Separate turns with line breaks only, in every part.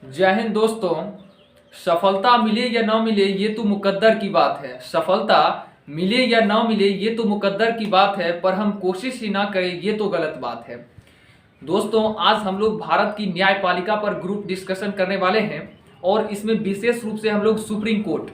जय हिंद दोस्तों। सफलता मिले या ना मिले ये तो मुकद्दर की बात है। सफलता मिले या ना मिले ये तो मुकद्दर की बात है, पर हम कोशिश ही ना करें ये तो गलत बात है। दोस्तों, आज हम लोग भारत की न्यायपालिका पर ग्रुप डिस्कशन करने वाले हैं और इसमें विशेष रूप से हम लोग सुप्रीम कोर्ट,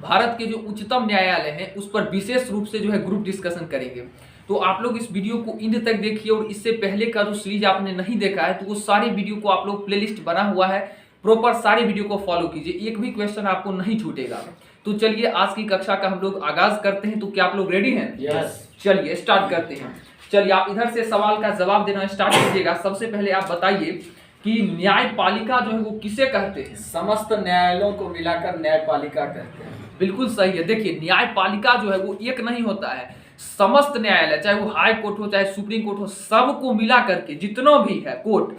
भारत के जो उच्चतम न्यायालय है, उस पर विशेष रूप से जो है ग्रुप डिस्कशन करेंगे। तो आप लोग इस वीडियो को इंड तक देखिए और इससे पहले का जो सीरीज आपने नहीं देखा है तो वो सारे वीडियो को आप लोग प्लेलिस्ट बना हुआ है, प्रॉपर सारी वीडियो को फॉलो कीजिए, एक भी क्वेश्चन आपको नहीं छूटेगा। तो चलिए आज की कक्षा का हम लोग आगाज करते हैं। तो क्या आप लोग रेडी हैं?
यस।
चलिए स्टार्ट करते हैं। चलिए आप इधर से सवाल का जवाब देना स्टार्ट कीजिएगा। सबसे पहले आप बताइए कि न्यायपालिका जो है वो किसे कहते हैं?
समस्त न्यायालयों को मिलाकर न्यायपालिका कहते हैं।
बिल्कुल सही है। देखिए, न्यायपालिका जो है वो एक नहीं होता है, समस्त न्यायालय, चाहे वो हाई कोर्ट हो चाहे सुप्रीम कोर्ट हो, सबको मिला करके जितना भी है कोर्ट,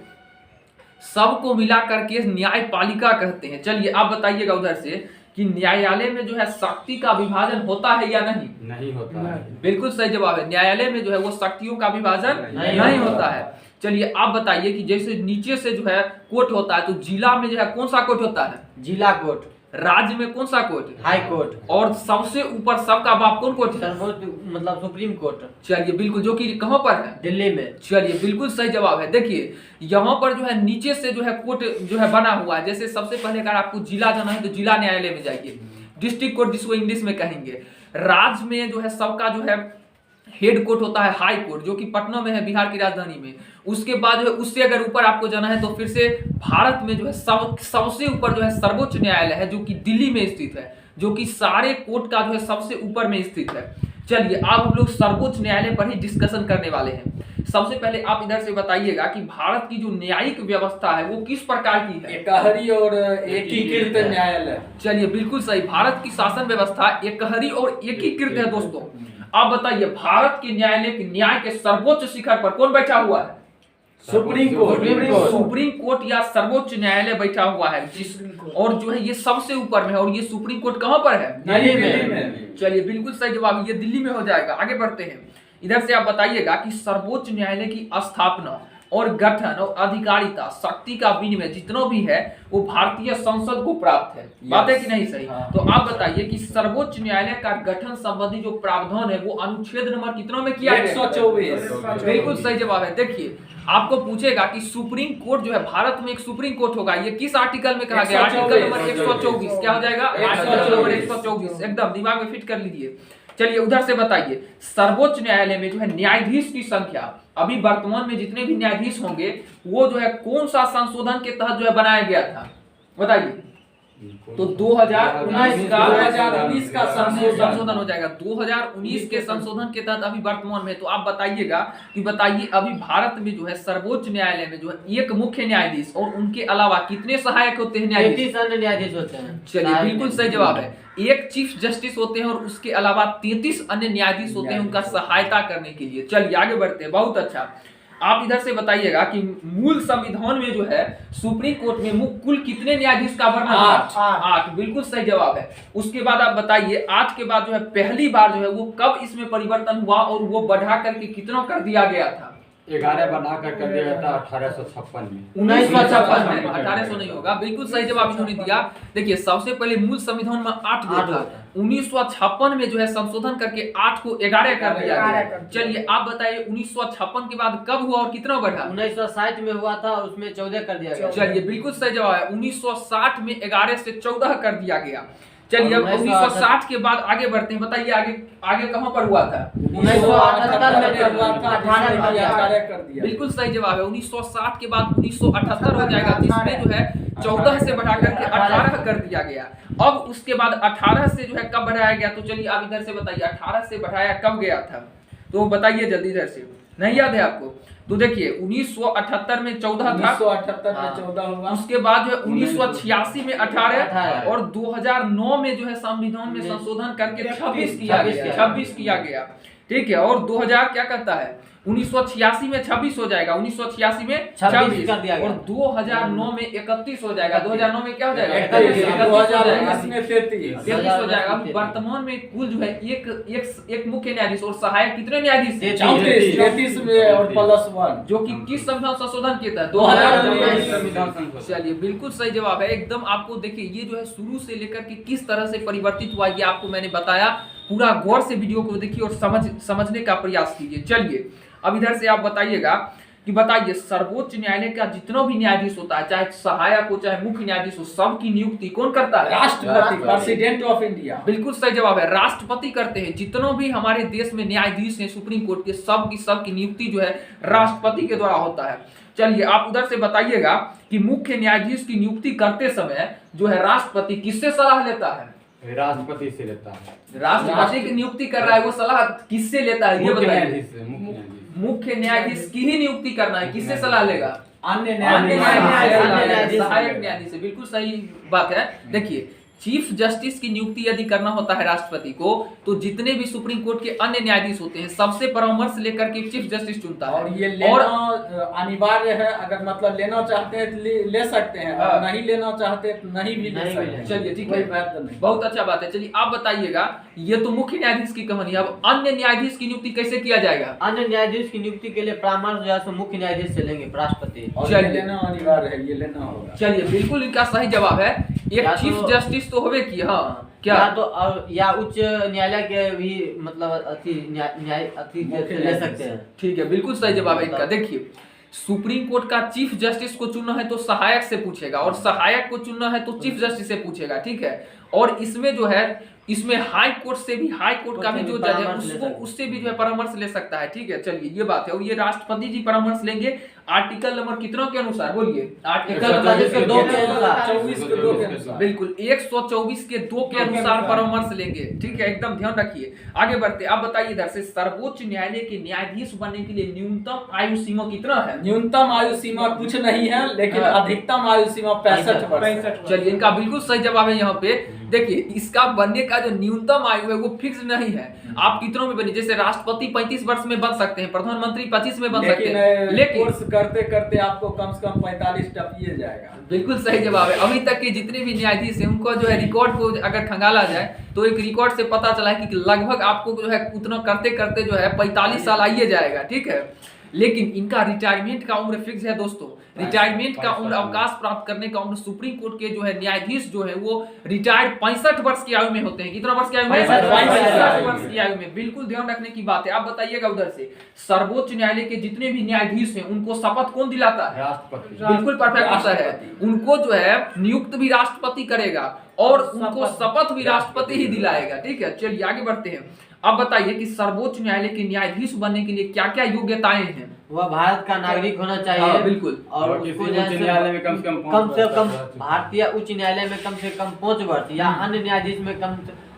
सबको मिला करके न्यायपालिका कहते हैं। चलिए आप बताइएगा उधर से कि न्यायालय में जो है शक्ति का विभाजन होता है या नहीं?
नहीं होता है।
बिल्कुल सही जवाब है। न्यायालय में जो है वो शक्तियों का विभाजन नहीं होता है। चलिए आप बताइए कि जैसे नीचे से जो है कोर्ट होता है, तो जिला में जो है कौन सा कोर्ट होता है?
जिला कोर्ट।
राज्य में कौन सा कोर्ट?
High court.
और सबसे ऊपर सबका बाप कौन कोर्ट है?
सर्वोच्च मतलब सुप्रीम कोर्ट।
चलिए बिल्कुल, जो कि कहां पर है?
दिल्ली में।
चलिए बिल्कुल सही जवाब है। देखिए यहाँ पर जो है नीचे से जो है कोर्ट जो है बना हुआ है। जैसे सबसे पहले अगर आपको जिला जाना है तो जिला न्यायालय में जाइए, डिस्ट्रिक्ट कोर्ट जिसको इंग्लिश में कहेंगे। राज्य में जो है सबका जो है हेड कोर्ट होता है हाई कोर्ट, जो कि पटना में है, बिहार की राजधानी में। उसके बाद जो है उससे अगर ऊपर आपको जाना है तो फिर से भारत में जो है सबसे ऊपर जो है सर्वोच्च न्यायालय है, जो कि दिल्ली में स्थित है, जो कि सारे कोर्ट का जो है सबसे ऊपर में स्थित है। चलिए अब हम लोग सर्वोच्च न्यायालय पर ही डिस्कशन करने वाले हैं। सबसे पहले आप इधर से बताइएगा कि भारत की जो न्यायिक व्यवस्था है वो किस प्रकार की है?
एकहरी और एकीकृत न्यायालय।
चलिए बिल्कुल सही। भारत की शासन व्यवस्था एकहरी और एकीकृत है। दोस्तों आप बताइए भारत के न्यायालय के न्याय के सर्वोच्च शिखर पर कौन बैठा हुआ है?
Supreme court.
सुप्रीम कोर्ट या सर्वोच्च न्यायालय बैठा हुआ है जिस, और जो है ये सबसे ऊपर में है। और ये सुप्रीम कोर्ट कहां पर है?
दिल्ली में।
चलिए बिल्कुल सही जवाब, ये दिल्ली में हो जाएगा। आगे बढ़ते हैं। इधर से आप बताइएगा कि सर्वोच्च न्यायालय की स्थापना और गठन और अधिकारिता, शक्ति का विनिमय जितना भी है वो भारतीय संसद को प्राप्त है। बात है कि नहीं सही?
हाँ।
तो आप बताइए कि सर्वोच्च न्यायालय का गठन संबंधी जो प्रावधान है वो अनुच्छेद नंबर कितना में किया गया?
124।
बिल्कुल सही जवाब है। देखिए आपको पूछेगा कि सुप्रीम कोर्ट जो है भारत में एक सुप्रीम कोर्ट होगा, ये किस आर्टिकल में कहा गया? Article number 124। क्या हो जाएगा? Article number 124। एकदम दिमाग में फिट कर लीजिए। चलिए उधर से बताइए सर्वोच्च न्यायालय में जो है न्यायाधीश की संख्या, अभी वर्तमान में जितने भी न्यायाधीश होंगे वो जो है कौन सा संशोधन के तहत जो है बनाया गया था? बताइए। तो 2019 का संशोधन हो जाएगा। 2019 के संशोधन के तहत अभी वर्तमान में। तो आप बताइएगा कि बताइए अभी भारत में जो है सर्वोच्च न्यायालय में जो है एक मुख्य न्यायाधीश और उनके अलावा कितने सहायक होते हैं? न्यायाधीश।
33 अन्य न्यायाधीश होते हैं।
चलिए बिल्कुल सही जवाब है। एक चीफ जस्टिस होते हैं और उसके अलावा 33 अन्य न्यायाधीश होते हैं उनका सहायता करने के लिए। चलिए आगे बढ़ते हैं। बहुत अच्छा। आप इधर से बताइएगा कि मूल संविधान में जो है सुप्रीम कोर्ट में कुल कितने न्यायाधीश का वर्णन? 8। बिल्कुल सही जवाब है। उसके बाद आप बताइए 8 के बाद जो है पहली बार जो है वो कब इसमें परिवर्तन हुआ और वो बढ़ा करके कितना कर दिया गया था?
11 बनाकर कर दिया गया था 1856 में।
1956 में। 1800 नहीं होगा। बिल्कुल सही जवाब इन्होंने दिया। देखिए सबसे पहले मूल संविधान में 8 था, 1956 में जो है संशोधन करके 8 को 11 कर दिया गया। चलिए आप बताइए 1956 के बाद कब हुआ और कितना बढ़ा?
1960 में हुआ था, उसमें 14 कर दिया गया।
चलिए बिल्कुल सही जवाब है। 1960 में 11 से 14 कर दिया गया। चलिए अब 1960 के बाद आगे बढ़ते हैं। बताइए आगे कहां पर हुआ था?
1978 में हुआ था,
18 कर दिया।
बिल्कुल सही जवाब है। 1960 के बाद 1978 हो जाएगा, जिसमें जो है 14 से बढ़ा करके 18 कर दिया गया। अब उसके बाद 18 से जो है कब बढ़ाया गया? तो चलिए आप इधर से बताइए 18 से बढ़ाया कब गया था? तो बताइए जल्दी इधर से, नहीं याद है आपको? तो देखिए 1978 में 14 था,
1978 में 14 हुआ।
उसके बाद जो है 1986 में 18 और 2009 में जो है संविधान में संशोधन करके 26 किया गया। ठीक है। और 2000 क्या कहता है? 1986 में 26 हो जाएगा, 1986 में
26 कर दिया गया।
और 2009 में 31 हो जाएगा, 2009 में क्या हो जाएगा,
2019 में 33।
33 हो जाएगा। अब वर्तमान में कुल जो है एक मुख्य न्यायाधीश और सहायक कितने न्यायाधीश हैं?
33 में और +1
जो कि किस संविधान संशोधन के तहत
2019।
चलिए बिल्कुल सही जवाब है एकदम। आपको देखिए ये जो है शुरू से लेकर के किस तरह से परिवर्तित हुआ ये आपको मैंने बताया। पूरा गौर से वीडियो को देखिए और समझने का प्रयास कीजिए। चलिए अब इधर से आप बताइएगा कि बताइए सर्वोच्च न्यायालय का जितना भी न्यायाधीश होता है, चाहे सहायक हो चाहे मुख्य न्यायाधीश हो, सबकी नियुक्ति कौन करता है?
राष्ट्रपति, प्रेसिडेंट ऑफ इंडिया।
बिल्कुल सही जवाब है, राष्ट्रपति करते हैं। जितनों भी हमारे देश में न्यायाधीश हैं सुप्रीम कोर्ट के, सबकी नियुक्ति जो है राष्ट्रपति के द्वारा होता है। चलिए आप उधर से बताइएगा कि मुख्य न्यायाधीश की नियुक्ति करते समय जो है राष्ट्रपति किससे सलाह लेता है?
राष्ट्रपति से लेता है।
राष्ट्रपति की नियुक्ति कर रहा है, वो सलाह किससे लेता है ये बताइए। मुख्य न्यायाधीश की ही नियुक्ति करना है, किससे सलाह लेगा?
अन्य
न्यायाधीश, सहायक न्यायाधीश। बिल्कुल सही बात है। देखिए चीफ जस्टिस की नियुक्ति यदि करना होता है राष्ट्रपति को, तो जितने भी सुप्रीम कोर्ट के अन्य न्यायाधीश होते हैं सबसे परामर्श लेकर के चीफ जस्टिस चुनता है।
और ये लेना अनिवार्य है, अगर मतलब लेना चाहते हैं तो ले सकते हैं, और नहीं लेना चाहते तो नहीं भी ले सकते हैं।
चलिए ठीक
कोई
है,
बात नहीं।
बहुत अच्छा बात है। चलिए आप बताइएगा, ये तो मुख्य न्यायाधीश की कहानी है। अब अन्य न्यायाधीश की नियुक्ति कैसे किया जाएगा?
अन्य न्यायाधीश की नियुक्ति के लिए परामर्श जो है सो मुख्य न्यायाधीश से लेंगे राष्ट्रपति।
और ये लेना अनिवार्य है, ये लेना होगा।
चलिए बिल्कुल इनका सही जवाब है। एक
या
चीफ
तो-
जस्टिस तो होवे की, हाँ क्या
या तो या उच्च न्यायालय के भी मतलब अति से ले सकते हैं।
ठीक है, बिल्कुल सही जवाब है इनका। देखिए सुप्रीम कोर्ट का चीफ जस्टिस को चुनना है तो सहायक से पूछेगा, और सहायक को चुनना है तो चीफ जस्टिस से पूछेगा। ठीक है, और इसमें जो है इसमें हाई कोर्ट से भी, हाई कोर्ट का भी जो जज है उसको उससे भी जो है परामर्श ले सकता है। ठीक है, चलिए ये बात है। और ये राष्ट्रपति जी परामर्श लेंगे आर्टिकल नंबर कितना के अनुसार? बोलिए आर्टिकल
24 के 2 के अनुसार।
24 के 2 के अनुसार।
बिल्कुल 124 के 2 के अनुसार परामर्श लेंगे। ठीक है, एकदम ध्यान रखिए। आगे बढ़ते, आप बताइए इधर से सर्वोच्च न्यायालय के न्यायाधीश बनने के लिए न्यूनतम आयु सीमा कितना है?
न्यूनतम आयु सीमा कुछ नहीं है, लेकिन अधिकतम आयु सीमा 65 वर्ष है।
चलिए इनका बिल्कुल सही जवाब है यहाँ पे। देखिए इसका बनने का जो न्यूनतम आयु है वो फिक्स नहीं है, आप कितनों में बने। जैसे राष्ट्रपति 35 वर्ष में बन सकते हैं, प्रधानमंत्री 25 में बन सकते हैं, लेकिन
कोर्स करते करते आपको कम से कम 45 टपिए जाएगा।
बिल्कुल सही जवाब है। अभी तक के जितने भी न्यायाधीश हैं उनको जो है रिकॉर्ड को अगर खंगाला जाए तो एक रिकॉर्ड से पता चला है कि लगभग आपको जो है उतना करते करते जो है 45 साल आइए जाएगा। ठीक है, लेकिन इनका रिटायरमेंट का उम्र फिक्स है दोस्तों। रिटायरमेंट का उम्र, अवकाश प्राप्त करने का उम्र सुप्रीम कोर्ट के जो है न्यायाधीश जो है वो रिटायर्ड 65 वर्ष की आयु में होते हैं। कितना वर्ष की आयु में? 65 वर्ष की आयु में। बिल्कुल ध्यान रखने की बात है। आप बताइएगा उधर से सर्वोच्च न्यायालय के जितने भी न्यायाधीश हैं उनको शपथ कौन दिलाता है?
राष्ट्रपति।
बिल्कुल परफेक्ट होता है। उनको जो है नियुक्त भी राष्ट्रपति करेगा और उनको शपथ भी राष्ट्रपति ही दिलाएगा। ठीक है, चलिए आगे बढ़ते हैं। अब बताइए कि सर्वोच्च न्यायालय के न्यायाधीश बनने के लिए क्या क्या योग्यताएं हैं?
वह भारत का नागरिक होना चाहिए।
हाँ, बिल्कुल।
और
किसी
उसको
उच्च
जैसे
न्यायालय में कम से कम
भारतीय उच्च न्यायालय में कम से कम 5 वर्ष, या अन्य न्यायाधीश में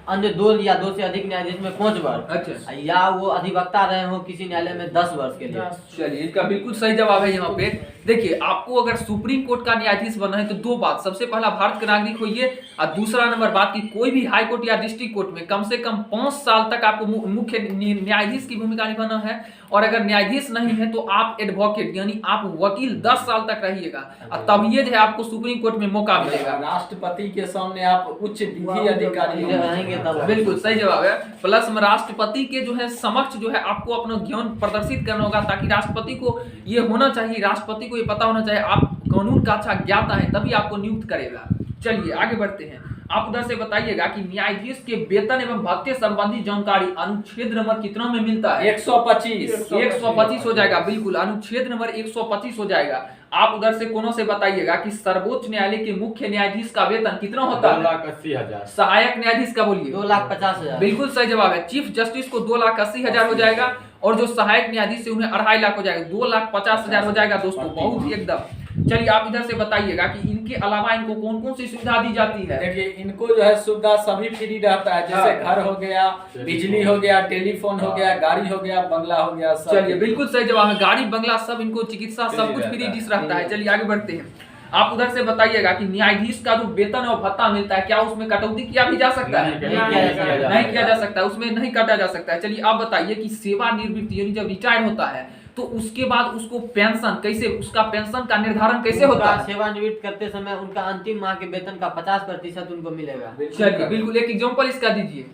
अन्य 2 या 2 से अधिक न्यायाधीश में 5 वर्ष,
अच्छा,
या वो अधिवक्ता रहे हो किसी न्यायालय में 10 वर्ष के लिए।
चलिए इनका बिल्कुल सही जवाब है यहाँ पे। देखिए आपको अगर सुप्रीम कोर्ट का न्यायाधीश बनना है तो 2 बात, सबसे पहला भारत के नागरिक होइए, और दूसरा नंबर बात की कोई भी हाई कोर्ट या डिस्ट्रिक्ट कोर्ट में कम से कम 5 साल तक आपको मुख्य न्यायाधीश की भूमिका निभाना है। और अगर न्यायाधीश नहीं है तो आप एडवोकेट यानी आप वकील 10 साल तक रहिएगा, और तब ये जो है आपको सुप्रीम कोर्ट में मौका मिलेगा।
राष्ट्रपति के सामने आप उच्च विधि अधिकारी
रहेंगे तब।
बिल्कुल सही जवाब है। प्लस में राष्ट्रपति के जो है समक्ष जो है आपको अपना ज्ञान प्रदर्शित करना होगा, ताकि राष्ट्रपति को ये होना चाहिए, राष्ट्रपति को ये पता होना चाहिए आप कानून का अच्छा ज्ञाता है, तभी आपको नियुक्त करेगा। चलिए आगे बढ़ते हैं। आप उधर से बताइएगा कि न्यायाधीश के वेतन एवं भत्ते संबंधी जानकारी अनुच्छेद नंबर कितना में मिलता है?
125
हो जाएगा। बिल्कुल अनुच्छेद नंबर 125 हो जाएगा। आप उधर से कोनो से बताइएगा कि सर्वोच्च न्यायालय के मुख्य न्यायाधीश का वेतन कितना होता है?
2,80,000।
सहायक न्यायाधीश का बोलिए?
2,50,000।
बिल्कुल सही जवाब है। चीफ जस्टिस को 2,80,000 हो जाएगा, और जो सहायक न्यायाधीश है उन्हें 2.5 लाख हो जाएगा, 2,50,000 हो जाएगा दोस्तों। बहुत ही एकदम। चलिए आप इधर से बताइएगा कि इनके अलावा इनको कौन कौन सी सुविधा दी जाती है?
देखिए इनको जो है सुविधा सभी फ्री रहता है, जैसे घर हो गया, बिजली हो गया, टेलीफोन हो गया, गाड़ी हो गया, बंगला हो गया, सब।
चलिए बिल्कुल सही जवाब है। गाड़ी बंगला सब, इनको चिकित्सा सब कुछ फ्री डिश रहता है। चलिए आगे बढ़ते हैं। आप उधर से बताइएगा कि न्यायाधीश का जो वेतन और भत्ता मिलता है क्या उसमें कटौती किया भी जा सकता है? नहीं किया जा सकता, उसमें नहीं काटा जा सकता है। चलिए आप बताइए कि सेवानिवृत्ति यानी जब रिटायर होता है तो उसके बाद उसको पेंशन कैसे, उसका पेंशन का निर्धारण कैसे होता है?
सेवानिवृत्त करते समय उनका अंतिम माह के वेतन का 50% उनको मिलेगा।
चलिए बिल्कुल एक एग्जांपल इसका दीजिए,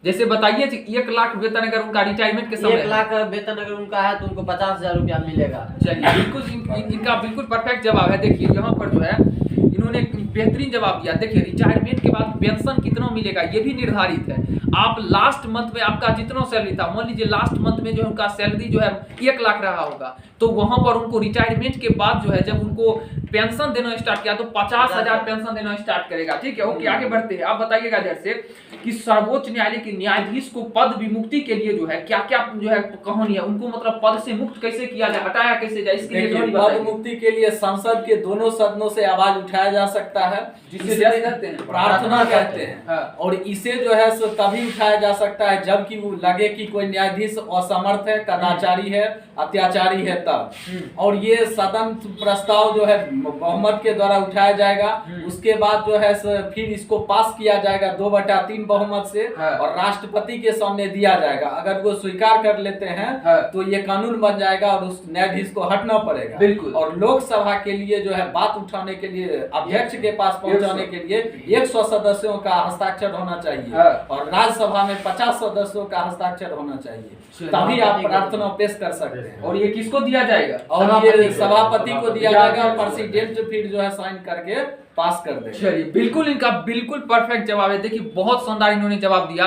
जैसे बताइए 1 लाख वेतन अगर उनका रिटायरमेंट के समय
1 लाख वेतन अगर उनका है तो उनको 50,000 रुपया मिलेगा।
चलिए बिल्कुल इनका बिल्कुल परफेक्ट जवाब है। देखिए यहाँ पर जो है इन्होंने बेहतरीन जवाब दिया। देखिए रिटायरमेंट के बाद पेंशन कितना मिलेगा ये भी निर्धारित है। आप लास्ट मंथ में आपका जितना सैलरी था, मान लीजिए लास्ट मंथ में जो है उनका सैलरी जो है 1 लाख रहा होगा, तो वहां पर उनको रिटायरमेंट के बाद जो है जब उनको पेंशन देना स्टार्ट किया तो 50,000 पेंशन देना स्टार्ट करेगा। ठीक है, ओके आगे बढ़ते हैं। आप बताइएगा इधर से कि सर्वोच्च न्यायालय के न्यायाधीश को पद विमुक्ति के लिए जो है क्या क्या जो है कहानी है, उनको मतलब पद से मुक्त कैसे किया जाए, हटाया कैसे जाए, इसके लिए
पद मुक्ति के लिए संसद के दोनों सदनों से आवाज उठाया जा सकता है,
जिसे कहते हैं
प्रार्थना कहते हैं।
हाँ।
और इसे जो है सो तभी उठाया जा सकता है जबकि वो लगे कि कोई न्यायाधीश असमर्थ है, कदाचारी है, अत्याचारी है तब। और ये सदन प्रस्ताव जो है बहुमत के द्वारा उठाया जाएगा, उसके बाद जो है फिर इसको पास किया जाएगा 2/3 बहुमत से,
हाँ।
और राष्ट्रपति के सामने दिया जाएगा। अगर वो स्वीकार कर लेते हैं
हाँ।
तो ये कानून बन जाएगा और उस न्यायाधीश को हटना पड़ेगा।
बिल्कुल।
और लोकसभा के लिए जो है बात उठाने के लिए अध्यक्ष के पास पहुंचाने के लिए 100 सदस्यों का हस्ताक्षर होना चाहिए,
हाँ।
और राज्यसभा में 50 सदस्यों का हस्ताक्षर होना चाहिए, तभी आप प्रार्थना पेश कर सकते हैं।
और ये किसको दिया जाएगा?
और ये सभापति को दिया जाएगा, प्रेसिडेंट फिर जो है साइन करके पास कर देगा।
चलिए बिल्कुल इनका बिल्कुल परफेक्ट जवाब है। देखिए बहुत शानदार इन्होंने जवाब दिया।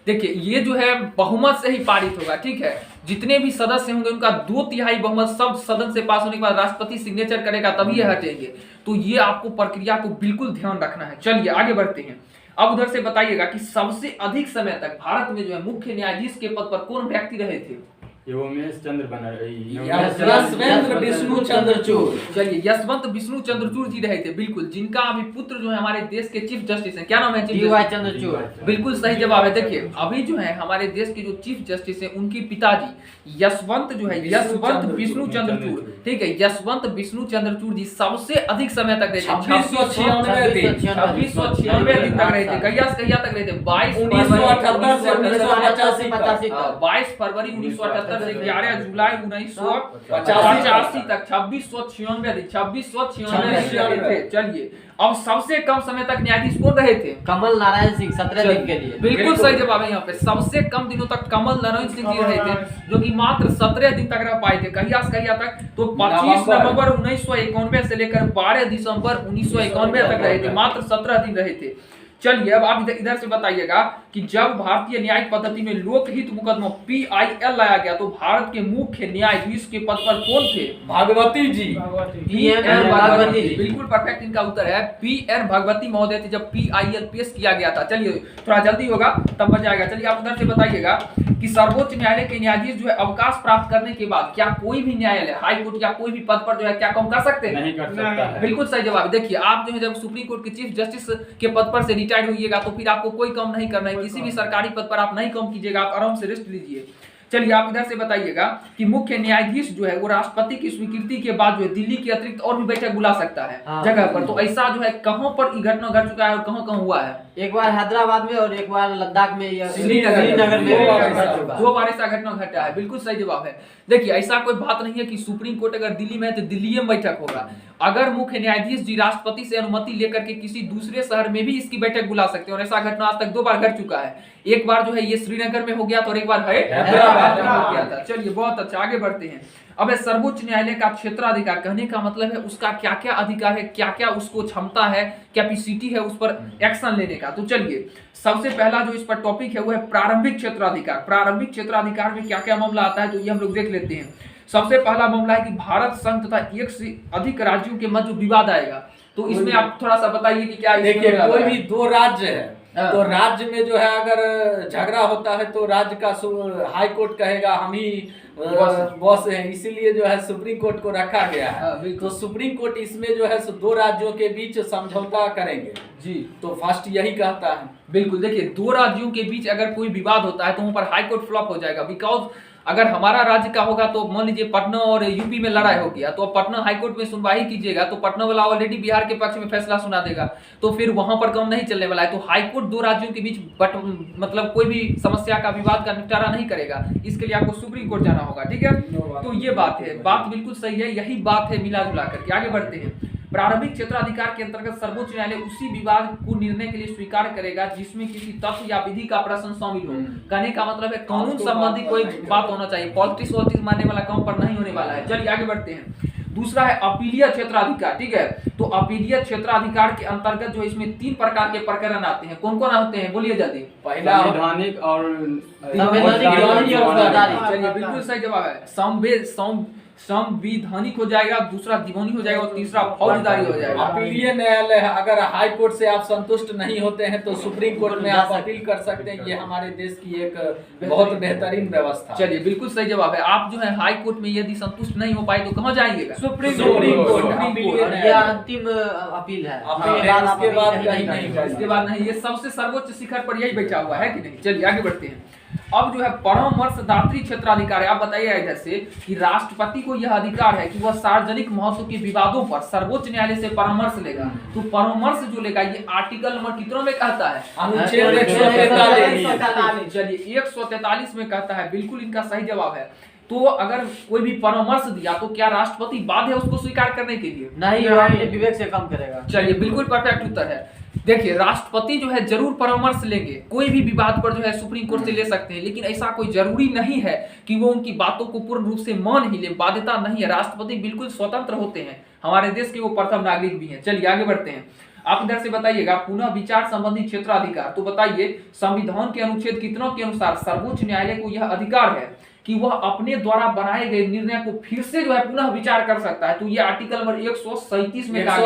देखिए ये जो है बहुमत से ही पारित होगा। ठीक है, जितने भी सदस्य होंगे उनका 2/3 बहुमत सब सदन से पास होने के बाद राष्ट्रपति सिग्नेचर करेगा तभी ये हटेंगे। तो ये आपको प्रक्रिया को बिल्कुल ध्यान रखना है। चलिए आगे बढ़ते हैं। अब उधर से बताइएगा कि सबसे अधिक समय तक भारत में जो है मुख्य न्यायाधीश के पद पर कौन व्यक्ति रहे थे?
यशवंत विष्णु चंद्रचूड़।
चलिए यशवंत विष्णु चंद्रचूड़ जी रहे थे, बिल्कुल, जिनका अभी पुत्र जो है हमारे देश के चीफ जस्टिस हैं। क्या नाम है?
DY चंद्रचूड़।
बिल्कुल सही जवाब है। देखिए अभी जो है हमारे देश के जो चीफ जस्टिस हैं उनकी पिताजी यशवंत जो है यशवंत विष्णु चंद्रचूड़। ठीक है, यशवंत विष्णु चंद्रचूड़ जी सबसे अधिक समय तक रहे थे,
2696 दिन।
2696 दिन तक रहे थे। कहिया से कहिया तक रहे थे? 22 फरवरी 1978 से 11 जुलाई 1985 तक 2696 दिन 2696 दिन थे। चलिए अब सबसे कम समय तक न्यायाधीश कौन रहे थे?
कमल नारायण सिंह 17 दिन के लिए।
बिल्कुल सही जवाब है। यहाँ पे सबसे कम दिनों तक कमल नारायण सिंह जी रहे थे, जो कि मात्र 17 दिन तक रह पाए थे। कहिया से कहिया तक? तो 25 नवंबर 1991 से लेकर 12 दिसंबर 1991 तक रहे थे, मात्र 17 दिन रहे थे। चलिए अब आप इधर से बताइएगा कि जब भारतीय न्यायिक पद्धति में लोकहित मुकदमा PIL लाया गया तो भारत के मुख्य न्यायाधीश के पद पर कौन थे?
भागवती जी।
PN भागवती जी, बिल्कुल परफेक्ट इनका उत्तर है। PN भागवती महोदय थे जब PIL पेश किया गया था। चलिए थोड़ा जल्दी होगा तब बच जाएगा। चलिए आप उधर से बताइएगा कि सर्वोच्च न्यायालय के न्यायाधीश जो है अवकाश प्राप्त करने के बाद क्या कोई भी न्यायालय, हाई कोर्ट या कोई भी पद पर जो है क्या काम कर सकते हैं?
नहीं कर सकता है।
बिल्कुल सही जवाब। देखिए आप जो है जब सुप्रीम कोर्ट के चीफ जस्टिस के पद पर से रिटायर्ड होइएगा तो फिर आपको कोई काम नहीं करना है, किसी भी सरकारी पद पर आप नहीं काम कीजिएगा, आप आराम से रेस्ट लीजिए। चलिए आप इधर से बताइएगा कि मुख्य न्यायाधीश जो है वो राष्ट्रपति की स्वीकृति के बाद जो है दिल्ली के अतिरिक्त और भी बैठक बुला सकता है जगह पर। तो ऐसा जो है कहां पर ये घटना घट चुका है और कहां कहां हुआ है?
एक बार हैदराबाद में और एक बार लद्दाख में,
श्रीनगर में
2
बार ऐसा घटना घटा है। बिल्कुल सही जवाब है। देखिए ऐसा कोई बात नहीं है कि सुप्रीम कोर्ट अगर दिल्ली में है तो दिल्ली में बैठक होगा। अगर मुख्य न्यायाधीश जी राष्ट्रपति से अनुमति लेकर के किसी दूसरे शहर में भी इसकी बैठक बुला सकते हैं, और ऐसा घटना आज तक 2 बार घट चुका है। एक बार जो है ये श्रीनगर में हो गया था और एक बार है हैदराबाद में हो गया था। चलिए बहुत अच्छा, आगे बढ़ते हैं। अब सर्वोच्च न्यायालय का क्षेत्राधिकार कहने का मतलब है उसका क्या क्या अधिकार है, क्या क्या उसको क्षमता है, कैपेसिटी है उस पर एक्शन लेने का। तो चलिए सबसे पहला जो इस पर टॉपिक है वो है प्रारंभिक क्षेत्राधिकार। प्रारंभिक क्षेत्राधिकार में क्या क्या मामला आता है तो ये हम लोग देख लेते हैं। सबसे पहला मामला है कि भारत संघ तथा एक से अधिक राज्यों के मध्य विवाद आएगा। तो इसमें आप थोड़ा सा बताइए कि क्या
देखिए कोई भी 2 राज्य है तो राज्य में जो है अगर झगड़ा होता है तो राज्य का हाई कोर्ट कहेगा हम ही बॉस है, इसीलिए जो है सुप्रीम कोर्ट को रखा गया है। तो सुप्रीम कोर्ट इसमें जो है 2 राज्यों के बीच समझौता करेंगे
जी।
तो फर्स्ट यही कहता है।
बिल्कुल, देखिए 2 राज्यों के बीच अगर कोई विवाद होता है तो वहां पर हाई कोर्ट फ्लॉप हो जाएगा, बिकॉज अगर हमारा राज्य का होगा तो मान लीजिए पटना और यूपी में लड़ाई हो गया, तो पटना हाईकोर्ट में सुनवाई कीजिएगा तो पटना वाला ऑलरेडी बिहार के पक्ष में फैसला सुना देगा, तो फिर वहां पर काम नहीं चलने वाला है। तो हाईकोर्ट दो राज्यों के बीच मतलब कोई भी समस्या का विवाद का निपटारा नहीं करेगा, इसके लिए आपको सुप्रीम कोर्ट जाना होगा। ठीक है, तो ये बात है, बात बिल्कुल सही है, यही बात है मिला जुला करके। आगे बढ़ते हैं। प्रारंभिक क्षेत्राधिकार के अंतर्गत सर्वोच्च न्यायालय उसी विवाद को निर्णय के लिए स्वीकार करेगा जिसमें किसी तथ्य या विधि का प्रश्न शामिल हो। कहने का मतलब है कानून संबंधी कोई बात होना चाहिए, पॉलिटिक्स वॉलिटिक्स मारने वाला काम पर नहीं होने वाला है। चलिए आगे बढ़ते हैं। दूसरा है अपीलीय क्षेत्राधिकार। ठीक है, तो अपीलीय क्षेत्राधिकार के अंतर्गत जो इसमें 3 प्रकार के प्रकरण आते हैं। कौन कौन आते हैं, बोलिए जल्दी।
पहला
संवैधानिक और
चलिए बिल्कुल सही जवाब है, संवैधानिक हो जाएगा, दूसरा दीवानी हो जाएगा और तीसरा फौजदारी हो जाएगा।
अपीलीय न्यायालय है, अगर हाई कोर्ट से आप संतुष्ट नहीं होते हैं तो सुप्रीम कोर्ट में आप अपील कर सकते हैं। ये हमारे देश की एक बहुत बेहतरीन व्यवस्था।
चलिए बिल्कुल सही जवाब है। आप जो है हाई कोर्ट में यदि संतुष्ट नहीं हो पाए तो कहाँ जाइएगा,
सुप्रीम
कोर्ट।
कोर्ट।
यह अंतिम अपील है,
इसके बाद कहीं नहीं,
इसके बाद नहीं, ये सबसे सर्वोच्च शिखर पर यही बैठा हुआ है कि नहीं। चलिए आगे बढ़ते हैं। अब जो है परामर्शदात्री क्षेत्राधिकार है। आप बताइए इधर से कि राष्ट्रपति को यह अधिकार है कि वह सार्वजनिक महत्व के विवादों पर सर्वोच्च न्यायालय से परामर्श लेगा। तो परामर्श जो लेगा ये आर्टिकल नंबर कितनों में कहता है,
अनुच्छेद 143।
चलिए 143 में कहता है, बिल्कुल इनका सही जवाब है। तो अगर कोई भी परामर्श दिया तो क्या राष्ट्रपति बाध्य है उसको स्वीकार करने के लिए?
नहीं, वो अपने विवेक से काम करेगा।
चलिए बिल्कुल परफेक्ट उत्तर है। देखिए राष्ट्रपति जो है जरूर परामर्श लेंगे, कोई भी विवाद पर जो है सुप्रीम कोर्ट से ले सकते हैं, लेकिन ऐसा कोई जरूरी नहीं है कि वो उनकी बातों को पूर्ण रूप से मान ही ले, बाध्यता नहीं है। राष्ट्रपति बिल्कुल स्वतंत्र होते हैं, हमारे देश के वो प्रथम नागरिक भी हैं। चलिए आगे बढ़ते हैं। आप इधर से बताइएगा पुनः विचार संबंधी क्षेत्राधिकार। तो बताइए संविधान के अनुच्छेद कितनों के अनुसार सर्वोच्च न्यायालय को यह अधिकार है कि वह अपने द्वारा बनाए गए निर्णय को फिर से जो है पुनः विचार कर सकता है। तो ये आर्टिकल नंबर 137 में कहा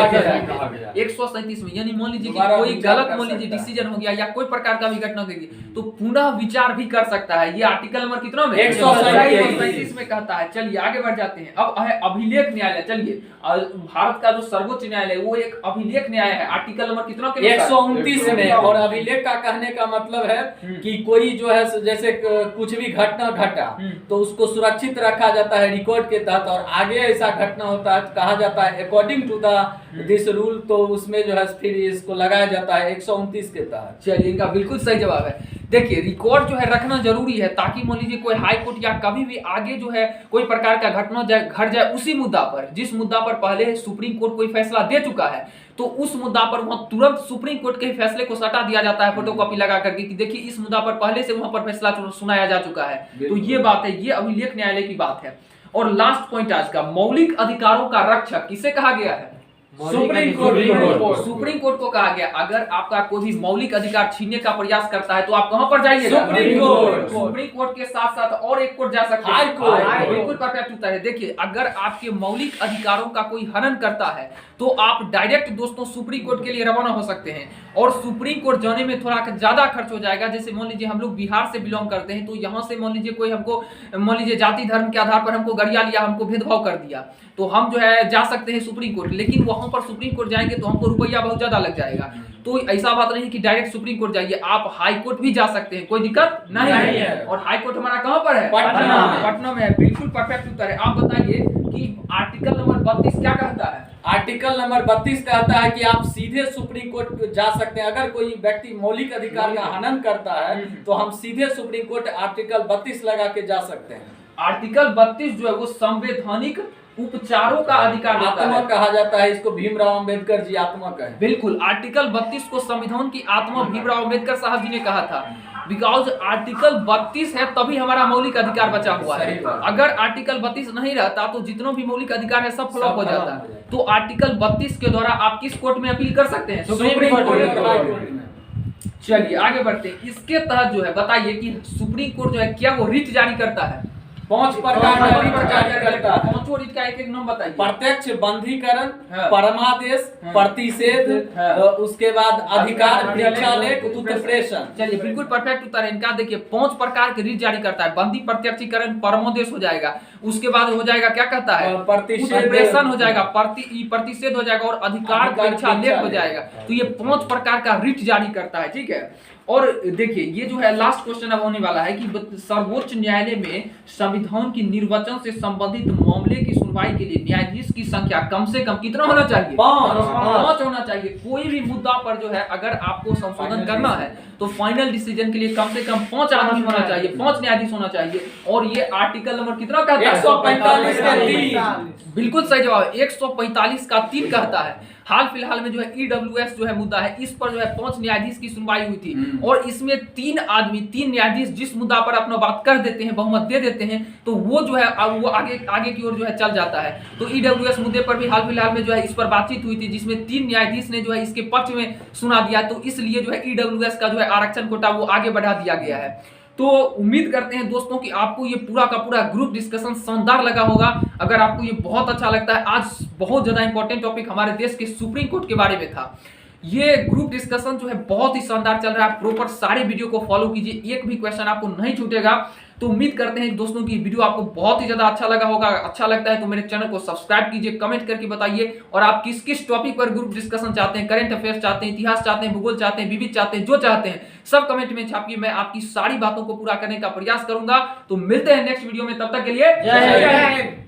गया है, 137 में, यानी मान लीजिए कि कोई गलत मान लीजिए डिसीजन हो गया या कोई प्रकार का भी घटना हो गई तो पुनः विचार भी कर सकता है। ये आर्टिकल नंबर कितना में, 137 में कहता है। चलिए आगे बढ़ जाते हैं। अब है अभिलेख न्यायालय। चलिए भारत का जो सर्वोच्च न्यायालय वो एक अभिलेख न्याय है, आर्टिकल नंबर कितना के,
129 में। और अभिलेख का कहने का मतलब है कि कोई जो है जैसे कुछ भी घटना घटा तो उसको सुरक्षित रखा जाता है रिकॉर्ड के तहत, और आगे ऐसा घटना होता है कहा जाता है अकॉर्डिंग टू दिस रूल, तो उसमें जो है फिर इसको लगाया जाता है 129 के तहत।
चलिए इनका बिल्कुल सही जवाब है। देखिए रिकॉर्ड जो है रखना जरूरी है ताकि मान लीजिए कोई हाई कोर्ट या कभी भी आगे जो है कोई प्रकार का घटना घट जाए उसी मुद्दा पर, जिस मुद्दा पर पहले सुप्रीम कोर्ट कोई फैसला दे चुका है, तो उस मुद्दा पर वहां तुरंत सुप्रीम कोर्ट के फैसले को सटा दिया जाता है फोटोकॉपी लगा करके कि देखिए इस मुद्दा पर पहले से वहां पर फैसला सुनाया जा चुका है। तो ये बात है, ये अभिलेख न्यायालय की बात है। और लास्ट पॉइंट आज का, मौलिक अधिकारों का रक्षक किसे कहा गया है?
Supreme court.
सुप्रीम कोर्ट को कहा गया अगर आपका कोई भी मौलिक अधिकार छीनने का प्रयास करता है तो आप कहां पर जाइएगा?
Supreme court.
सुप्रीम कोर्ट के साथ साथ और एक कोर्ट जा सकते हैं,
हाई कोर्ट।
बिल्कुल परफेक्ट उत्तर है। देखिए अगर आपके मौलिक अधिकारों का कोई हनन करता है तो आप डायरेक्ट दोस्तों सुप्रीम कोर्ट के लिए रवाना हो सकते हैं। और सुप्रीम कोर्ट जाने में थोड़ा ज्यादा खर्च हो जाएगा। जैसे मान लीजिए हम लोग बिहार से बिलोंग करते हैं, तो यहाँ से मान लीजिए कोई हमको मान लीजिए जाति धर्म के आधार पर हमको गरिया लिया, हमको भेदभाव कर दिया, तो हम जो है जा सकते हैं सुप्रीम कोर्ट। लेकिन वहां पर सुप्रीम कोर्ट जाएंगे तो हमको रुपया बहुत ज्यादा लग जाएगा। तो ऐसा बात नहीं कि डायरेक्ट सुप्रीम कोर्ट जाइए, आप हाई कोर्ट भी जा सकते हैं, कोई दिक्कत नहीं है। और हाई कोर्ट हमारा कहां पर है? पटना में है। बिल्कुल परफेक्ट उत्तर है। आप बताइए कि आर्टिकल नंबर 32 क्या कहता है?
आर्टिकल नंबर 32 कहता है कि आप सीधे सुप्रीम कोर्ट जा सकते हैं। अगर कोई व्यक्ति मौलिक अधिकार का हनन करता है तो हम सीधे सुप्रीम कोर्ट आर्टिकल 32 लगा के जा सकते हैं।
आर्टिकल 32 जो है वो संवैधानिक उपचारों का अधिकार देता है।
आत्मा कहा जाता है इसको, भीमराव अंबेडकर जी आत्मा कहे।
बिल्कुल, आर्टिकल 32 को संविधान की आत्मा भीमराव अंबेडकर साहब जी ने कहा था। बिकॉज आर्टिकल 32 है तभी हमारा मौलिक अधिकार बचा हुआ है। अगर आर्टिकल 32 नहीं रहता तो जितना भी मौलिक अधिकार है सब फ्लॉप हो जाता है। तो आर्टिकल 32 के द्वारा आप किस कोर्ट में अपील कर सकते हैं?
Supreme court.
चलिए आगे बढ़ते हैं। इसके तहत जो है बताइए कि सुप्रीम कोर्ट जो है क्या वो रिट जारी करता है?
5 प्रकार का रिट जारी करता है।
पांचों रिट का एक एक नाम बताइए।
प्रत्यक्ष बंधीकरण,
हाँ।
परमादेश,
हाँ।
प्रतिषेध,
हाँ।
उसके बाद अधिकार भिक्षालेख, उत्प्रेषण।
चलिए बिल्कुल परफेक्ट उत्तर है इनका। देखिए 5 प्रकार के रिट जारी करता है। बंदी, प्रत्यक्षीकरण, परमोदेश हो जाएगा, उसके बाद हो जाएगा क्या कहता है? उत्प्रेषण हो जाएगा, प्रतिषेध हो जाएगा और अधिकार भिक्षालेख हो जाएगा। तो ये 5 प्रकार का रिट जारी करता है। ठीक है। और देखिए ये जो है लास्ट क्वेश्चन अब होने वाला है कि सर्वोच्च न्यायालय में संविधान की निर्वचन से संबंधित मामले की सुनवाई के लिए न्यायाधीश की संख्या कम से कम कितना होना चाहिए? 5 होना चाहिए। कोई भी मुद्दा पर जो है अगर आपको संशोधन करना है तो फाइनल डिसीजन के लिए कम से कम 5 आदमी होना चाहिए, 5 न्यायाधीश होना चाहिए। और ये आर्टिकल नंबर कितना कहता है?
145 का 3।
बिल्कुल सही जवाब, 145 का 3 कहता है। हाल फिलहाल में जो है ईडब्ल्यूएस जो है मुद्दा है, इस पर जो है 5 न्यायाधीश की सुनवाई हुई थी और इसमें 3 न्यायाधीश जिस मुद्दा पर अपना बात कर देते हैं, बहुमत दे देते हैं, तो वो जो है वो आगे की ओर जो है चल जाता है। तो ईडब्ल्यूएस मुद्दे पर भी हाल फिलहाल में जो है इस पर बातचीत हुई थी, जिसमें 3 न्यायाधीश ने जो है इसके पक्ष में सुना दिया, तो इसलिए जो है ईडब्ल्यूएस का जो है आरक्षण कोटा वो आगे बढ़ा दिया गया है। तो उम्मीद करते हैं दोस्तों कि आपको ये पूरा का पूरा ग्रुप डिस्कशन शानदार लगा होगा। अगर आपको ये बहुत अच्छा लगता है, आज बहुत ज्यादा इंपॉर्टेंट टॉपिक हमारे देश के सुप्रीम कोर्ट के बारे में था। ये ग्रुप डिस्कशन जो है बहुत ही शानदार चल रहा है। प्रॉपर सारे वीडियो को फॉलो कीजिए, एक भी क्वेश्चन आपको नहीं छूटेगा। तो उम्मीद करते हैं दोस्तों की वीडियो आपको बहुत ही ज्यादा अच्छा लगा होगा। अच्छा लगता है तो मेरे चैनल को सब्सक्राइब कीजिए, कमेंट करके बताइए और आप किस किस टॉपिक पर ग्रुप डिस्कशन चाहते हैं, करंट अफेयर्स चाहते हैं, इतिहास चाहते हैं, भूगोल चाहते हैं, विविध चाहते हैं, जो चाहते हैं सब कमेंट में छापिए। मैं आपकी सारी बातों को पूरा करने का प्रयास करूंगा। तो मिलते हैं नेक्स्ट वीडियो में, तब तक के लिए
जय हिंद।